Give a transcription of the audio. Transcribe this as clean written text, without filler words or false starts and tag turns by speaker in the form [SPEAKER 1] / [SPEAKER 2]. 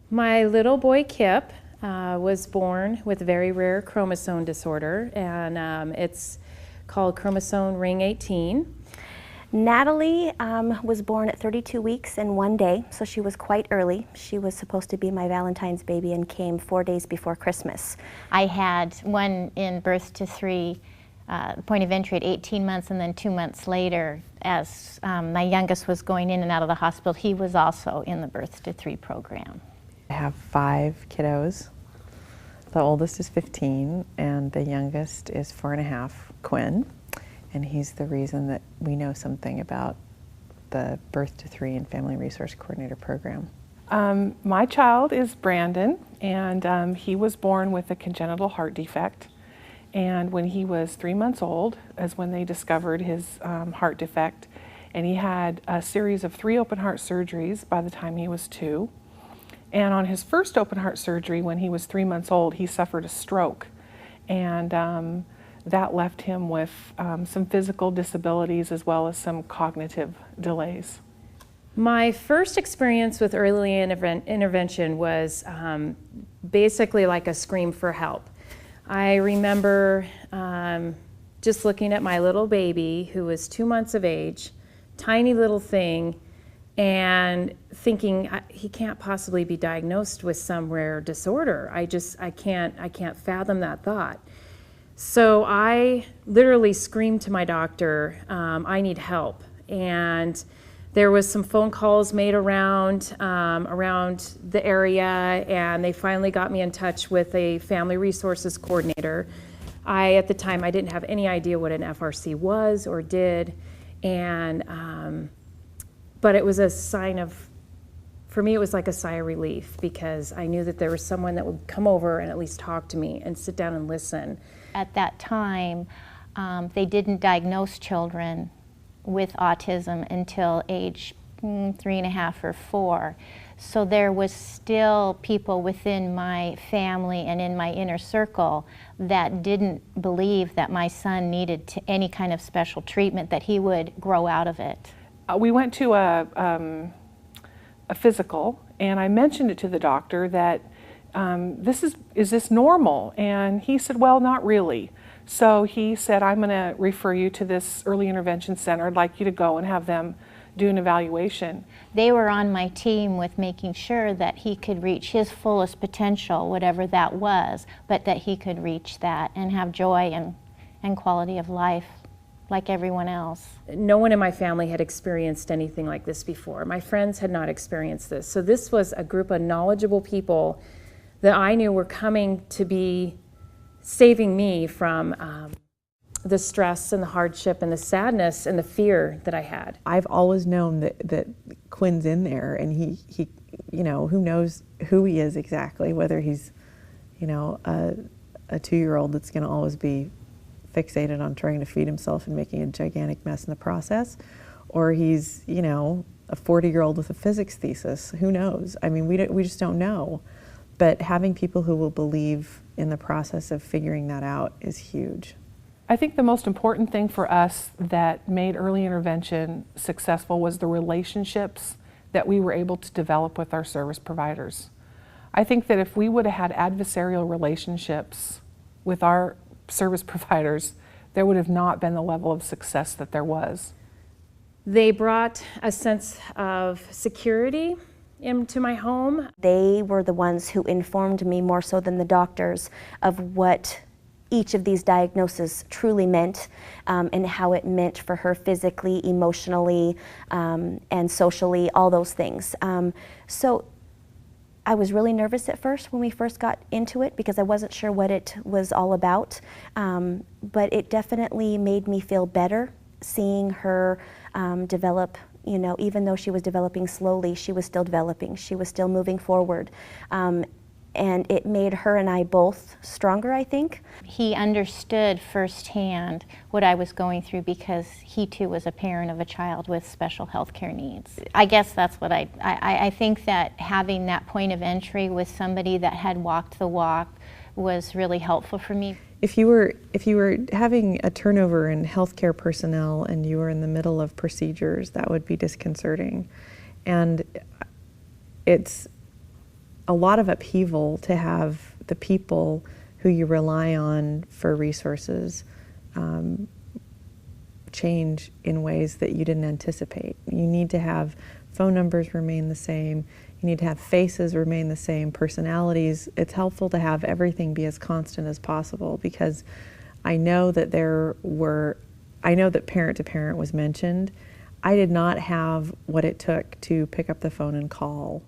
[SPEAKER 1] My little boy Kip was born with a very rare chromosome disorder, and it's called chromosome ring 18.
[SPEAKER 2] Natalie was born at 32 weeks and 1 day, so she was quite early. She was supposed to be my Valentine's baby and came 4 days before Christmas.
[SPEAKER 3] I had one in birth to 3, point of entry at 18 months, and then 2 months later, as my youngest was going in and out of the hospital, he was also in the birth to 3 program.
[SPEAKER 4] I have 5 kiddos. The oldest is 15 and the youngest is 4.5, Quinn. And he's the reason that we know something about the Birth to 3 and Family Resource Coordinator program.
[SPEAKER 5] My child is Brandon, and he was born with a congenital heart defect. And when he was 3 months old is when they discovered his heart defect. And he had a series of 3 open heart surgeries by the time he was 2. And on his first open heart surgery, when he was 3 months old, he suffered a stroke. And that left him with some physical disabilities as well as some cognitive delays.
[SPEAKER 1] My first experience with early intervention was basically like a scream for help. I remember just looking at my little baby who was 2 months of age, tiny little thing, and thinking he can't possibly be diagnosed with some rare disorder. I can't fathom that thought. So I literally screamed to my doctor, I need help. And there was some phone calls made around the area, and they finally got me in touch with a family resources coordinator. At the time, I didn't have any idea what an FRC was or did, and but it was a sign of, for me, it was like a sigh of relief, because I knew that there was someone that would come over and at least talk to me and sit down and listen.
[SPEAKER 3] At that time, they didn't diagnose children with autism until age 3.5 or 4. So there was still people within my family and in my inner circle that didn't believe that my son needed any kind of special treatment, that he would grow out of it.
[SPEAKER 5] We went to a physical, and I mentioned it to the doctor that is this normal? And he said, well, not really. So he said, I'm going to refer you to this early intervention center. I'd like you to go and have them do an evaluation.
[SPEAKER 3] They were on my team with making sure that he could reach his fullest potential, whatever that was, but that he could reach that and have joy and quality of life like everyone else.
[SPEAKER 1] No one in my family had experienced anything like this before. My friends had not experienced this. So this was a group of knowledgeable people that I knew were coming to be saving me from the stress and the hardship and the sadness and the fear that I had.
[SPEAKER 4] I've always known that Quinn's in there, and he you know, who knows who he is exactly, whether he's, you know, a 2-year-old that's going to always be fixated on trying to feed himself and making a gigantic mess in the process, or he's, you know, a 40-year-old with a physics thesis. Who knows? I mean, we just don't know. But having people who will believe in the process of figuring that out is huge.
[SPEAKER 5] I think the most important thing for us that made early intervention successful was the relationships that we were able to develop with our service providers. I think that if we would have had adversarial relationships with our service providers, there would have not been the level of success that there was.
[SPEAKER 1] They brought a sense of security into my home.
[SPEAKER 2] They were the ones who informed me more so than the doctors of what each of these diagnoses truly meant, and how it meant for her physically, emotionally, and socially, all those things. So I was really nervous at first when we first got into it, because I wasn't sure what it was all about, but it definitely made me feel better seeing her develop. You know, even though she was developing slowly, she was still developing. She was still moving forward. And it made her and I both stronger, I think.
[SPEAKER 3] He understood firsthand what I was going through, because he too was a parent of a child with special health care needs. I guess that's what I think that having that point of entry with somebody that had walked the walk was really helpful for me.
[SPEAKER 4] If you were having a turnover in healthcare personnel and you were in the middle of procedures, that would be disconcerting. And a lot of upheaval to have the people who you rely on for resources change in ways that you didn't anticipate. You need to have phone numbers remain the same. You need to have faces remain the same, personalities. It's helpful to have everything be as constant as possible, because I know that parent to parent was mentioned. I did not have what it took to pick up the phone and call